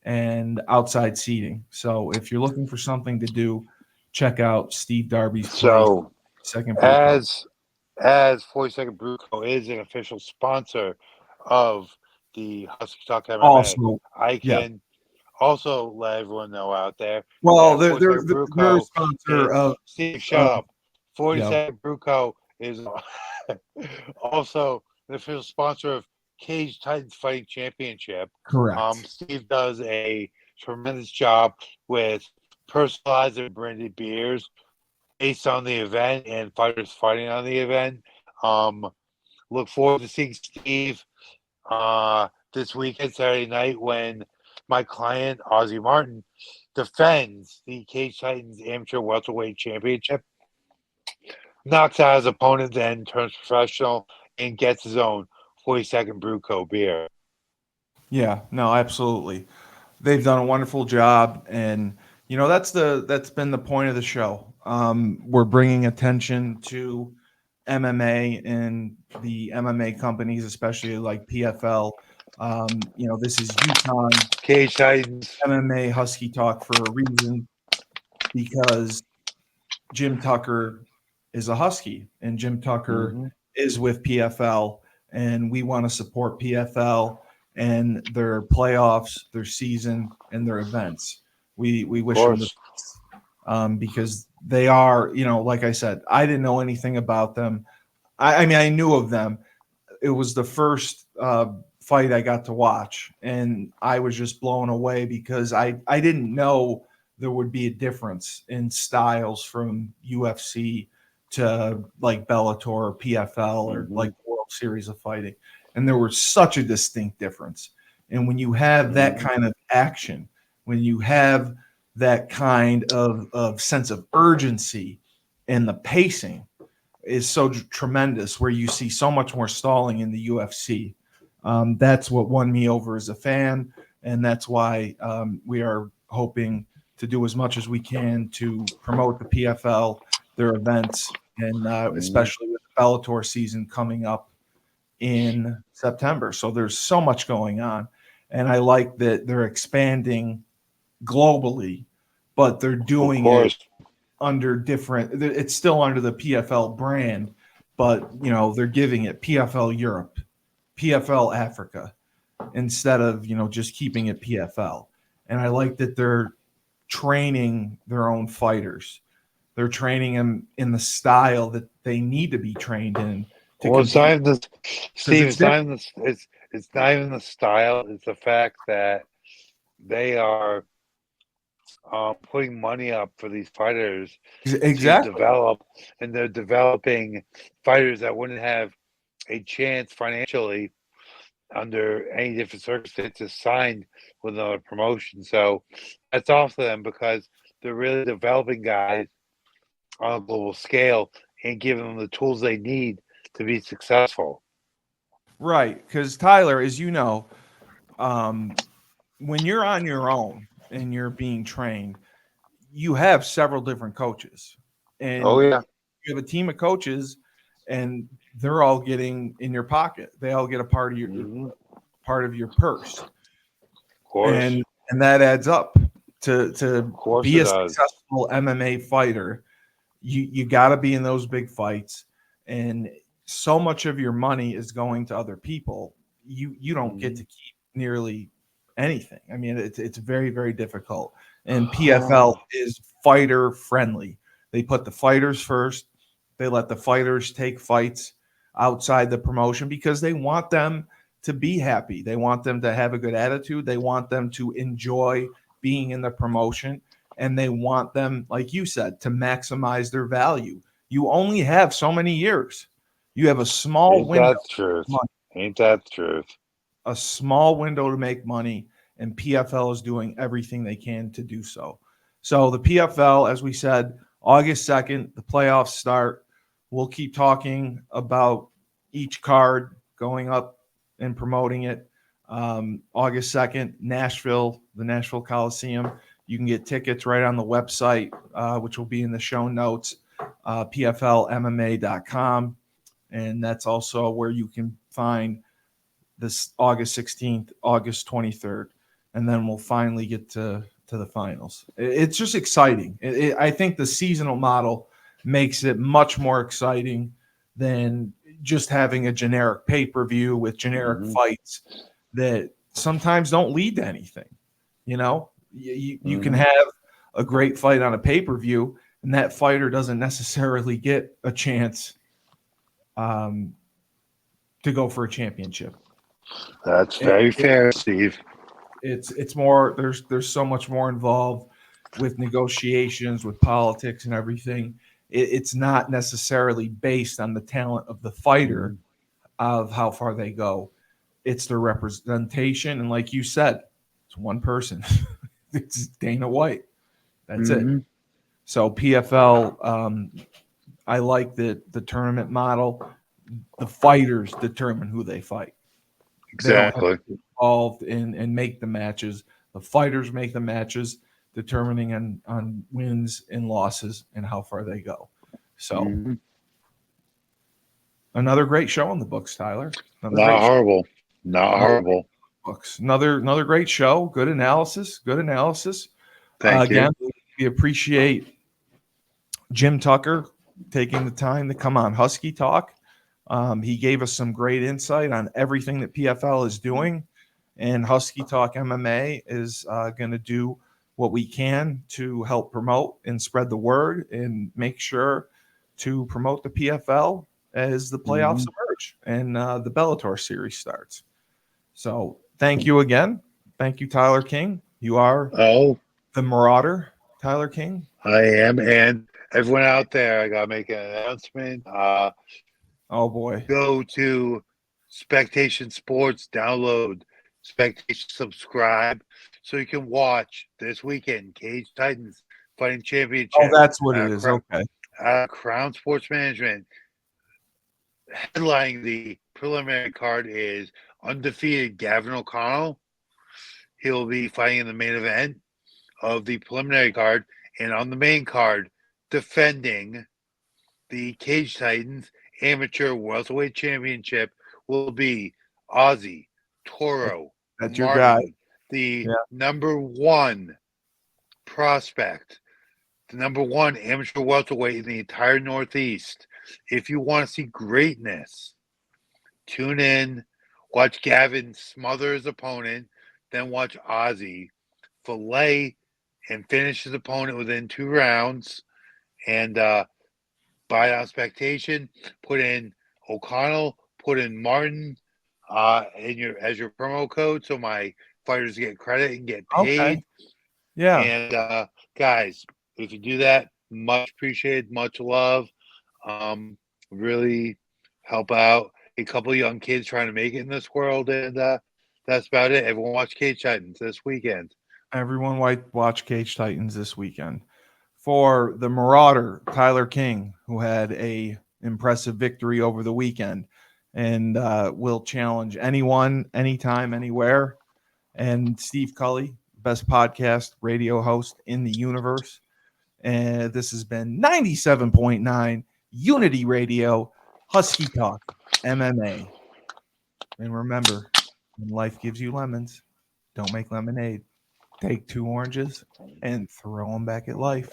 and outside seating. So if you're looking for something to do, check out Steve Darby's place, So, Second Brew Co. as 42nd Brew Co. is an official sponsor of the Husky Talk MMA, Also, I yeah. can also let everyone know out there Well, that they're 42nd Brew they're a Co. sponsor is of Steve. Shut up. yeah, 42nd Brew Co. is also an official sponsor of Cage Titans Fighting Championship. correct. Steve does a tremendous job with personalized and branded beers based on the event and fighters fighting on the event. Um, look forward to seeing Steve this weekend, Saturday night, when my client, Ozzy Martin, defends the Cage Titans Amateur Welterweight Championship, knocks out his opponent, then turns professional and gets his own 42nd Brew Co. beer. Yeah, no, absolutely. They've done a wonderful job, and that's been the point of the show. We're bringing attention to MMA and the MMA companies, especially like PFL. This is Yukon Cage Titans. MMA Husky Talk for a reason because Jim Tucker is a Husky, and Jim Tucker is with PFL, and we want to support PFL and their playoffs, their season, and their events. We Of wish them the course. best because they are, like I said, I didn't know anything about them. I mean, I knew of them. It was the first fight I got to watch, and I was just blown away because I didn't know there would be a difference in styles from UFC to like Bellator or PFL or like World Series of Fighting, and there was such a distinct difference. And when you have that kind of action, when you have that kind of sense of urgency and the pacing is so tremendous where you see so much more stalling in the UFC. That's what won me over as a fan, and that's why we are hoping to do as much as we can to promote the PFL, their events, and especially with the Bellator season coming up in September. So there's so much going on, and I like that they're expanding globally, but they're Of doing it course. under different. It's still under the PFL brand, but they're giving it PFL Europe, PFL Africa, instead of just keeping it PFL. and I like that they're training their own fighters. They're training them in the style that they need to be trained in to Well, it's not compete. even the, Because Steve. it's different. It's not even the style. It's the fact that they are putting money up for these fighters to Exactly. develop, and they're developing fighters that wouldn't have a chance financially under any different circumstances signed with another promotion. So that's off to them because they're really developing guys on a global scale and giving them the tools they need to be successful. Right. Because Tyler, as you know, when you're on your own and you're being trained, you have several different coaches, Oh and yeah. you have a team of coaches, and they're all getting in your pocket. They all get a part of your purse, Of course. and that adds up to Of course be it a does. successful MMA fighter. You got to be in those big fights, and so much of your money is going to other people. You don't get to keep nearly anything. I mean, it's very, very difficult. And PFL is fighter friendly. They put the fighters first. They let the fighters take fights outside the promotion because they want them to be happy. They want them to have a good attitude. They want them to enjoy being in the promotion, and they want them, like you said, to maximize their value. You only have so many years. You have a small Ain't window, that the truth? Ain't that the truth? a small window to make money, and PFL is doing everything they can to do so. So the PFL, as we said, August 2nd, the playoffs start. We'll keep talking about each card going up and promoting it. August 2nd, Nashville, the Nashville Coliseum. You can get tickets right on the website, which will be in the show notes, pflmma.com. And that's also where you can find this August 16th, August 23rd. And then we'll finally get to the finals. It's just exciting. I think the seasonal model makes it much more exciting than just having a generic pay-per-view with generic fights that sometimes don't lead to anything. You know, you can have a great fight on a pay-per-view, and that fighter doesn't necessarily get a chance to go for a championship. That's It, very it, fair, Steve. it's more, there's so much more involved with negotiations, with politics and everything. It's not necessarily based on the talent of the fighter of how far they go. It's their representation, and like you said, it's one person. It's Dana White. That's it. So PFL, I like the tournament model. The fighters determine who they fight. They don't have Exactly. to get involved and make the matches. The fighters make the matches, determining on wins and losses and how far they go. So another great show in the books, Tyler. Another Not great show. horrible. Not Another great horrible. books. Another great show. Good analysis. Good analysis. Thank you. Again, we appreciate Jim Tucker taking the time to come on Husky Talk. He gave us some great insight on everything that PFL is doing, and Husky Talk MMA is going to do what we can to help promote and spread the word and make sure to promote the PFL as the playoffs emerge and the Bellator series starts. So thank you again. Thank you, Tyler King. You are Oh, the Marauder, Tyler King. I am. And everyone out there, I got to make an announcement. Oh, boy. Go to Spectation Sports, download Spectation, subscribe, so you can watch this weekend Cage Titans Fighting Oh, Championship. that's what it is. Okay. Crown Sports Management. Headlining the preliminary card is undefeated Gavin O'Connell. He'll be fighting in the main event of the preliminary card, and on the main card, defending the Cage Titans Amateur Welterweight Championship will be Ozzy Toro That's your guy. Martin, the Yeah. number one prospect, the number one amateur welterweight in the entire Northeast. If you want to see greatness, tune in, watch Gavin smother his opponent, then watch Ozzy fillet and finish his opponent within 2 rounds. And buy on expectation, put in O'Connell, put in Martin as your promo code, so my fighters get credit and get paid. Okay. Yeah. And guys, if you do that, much appreciated, much love. Really help out a couple of young kids trying to make it in this world, and that's about it. Everyone watch Cage Titans this weekend. Everyone watch Cage Titans this weekend. For the Marauder, Tyler King, who had a impressive victory over the weekend and will challenge anyone, anytime, anywhere. And Steve Cully, best podcast radio host in the universe. And this has been 97.9 Unity Radio, Husky Talk, MMA. And remember, when life gives you lemons, don't make lemonade. Take 2 oranges and throw them back at life.